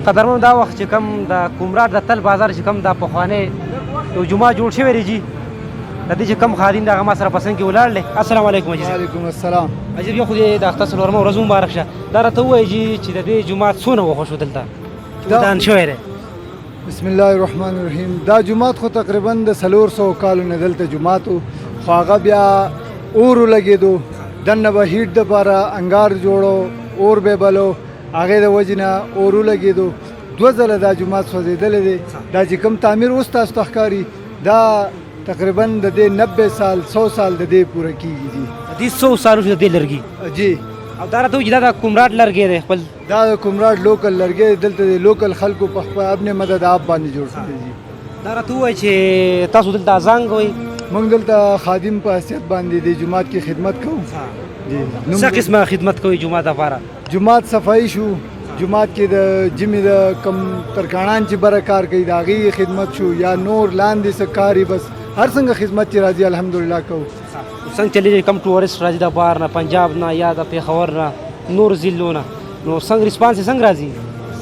قدرمن دا وخت چې کوم د کومرات د تل بازار چې کوم د پخوانی یو جمعه جوړ شوی دی جی د دې چې کوم خادم دغه ما سره پسند کې ولاړ دی. السلام علیکم جی. وعلیکم السلام. اجر یو خو دې د اخته څلورمه ورځ مبارک شه. دا راته ووایي جی چې د دې جومات څونه وخوښو دلته ودان شوی دی؟ بسم الله الرحمن الرحیم. دا جومات خو تقریبا د 400 کالو نه دلته جومات و، خو هغه بیا اور ولګېدو، دننه به هیټ دپاره انګار جوړو، اور به بلو، هغې د وجې نه اور ولګېدو. 2 ځله دا جومات سوځېدلی دی. دا چې کوم تعمیر اوس تاسو ته ښکاري دا تقریبا د دې 90 سال 100 سال د دې پوره کېږي جی. د دې 100 سالو چې د دې لرګي جی. او دا راته ووایي چې دا د کومرات لرګی دی خپل؟ دا د کومرات لوکل لرګی دلته د لوکل خلکو په خپل ابن مدد آپ باندې جوړ شوی جی. دا راته ووایي چې تاسو دلته اذان کوئ؟ موږ دلته خادم په حیثیت باندې د جومات کې خدمت کوو جی. څه قسمه خدمت کوئ جومات لپاره؟ جومات صفایي شو، جومات کې د جمعې د کم ترکاڼان چې بره کار کوي د هغې خدمت شو، یا نور لاندې څه کار بس هر څنګه خدمت چې راځي الحمدلله کوو. څنګه چلیږي کم ټورسټ راځي د بهر نه، پنجاب نه یا د پېښور نه، نور ضلعو نه، نو څنګه ریسپانس څنګه راځي؟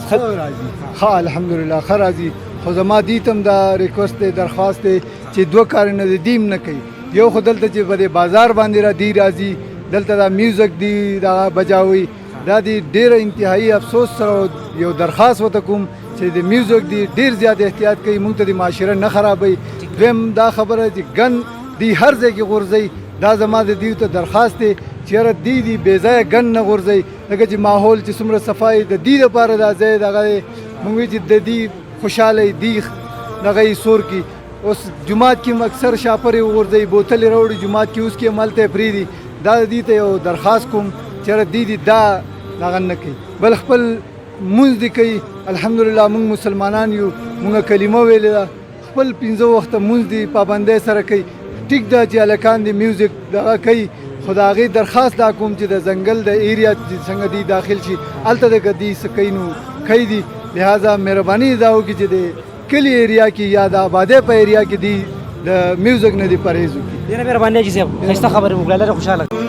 ښه راځي، ښه الحمدلله ښه راځي. خو زما دې ته هم دا ریکوست دی، درخواست دی چې 2 کارونه د دیم نه کوي. یو خو دلته چې په دې بازار باندې را دی راځي، دلته دا میوزک دی دا بجاوي، دا دی ډېر انتهایی افسوس سره یو درخواست ورته کوم چې د میوزک دی ډېر زیات احتیاط کوي، موږ ته د معاشره نه خرابوي. دویم دا خبره چې ګن دی هر ځای کې غورځوي، دا زما د دیو ته درخواست دی چې یاره دی بې ځایه ګن نه غورځوي، لکه چې ماحول چې څومره صفایي د دې دپاره دا ځای دغه موږ وایو چې د دې خوشحالی دی دغه یې سور کي. اوس جومات کې اکثر شاپرې وغورځوي، بوتلې راوړي جومات کې، اوس کې هم هلته یې پرېږدي. دا د دې ته یو درخواست کوم چې یاره دی دا دغه نه کوي، بل خپل مونځ دې کوي. الحمدلله موږ مسلمانان یو، موږ کلمه ویلې ده، خپل 15 وخته مونځ دې پابندۍ سره کوي. ټیک ده چې هلکان دې میوزک دغه کوي، خو د هغې درخواست دا کوم چې د ځنګل د ایریا څنګه دی داخل شي هلته د دی څه کوي نو کوي دي. لہذا مهرباني دا وکړي چې د کلي ایریا کې یا د آبادۍ په ایریا کې دی د میوزک نه دی پرهیز وکړي. ډېره مهرباني حاجي صاحب، ښایسته خبرې وکړه، ډېره خوشحاله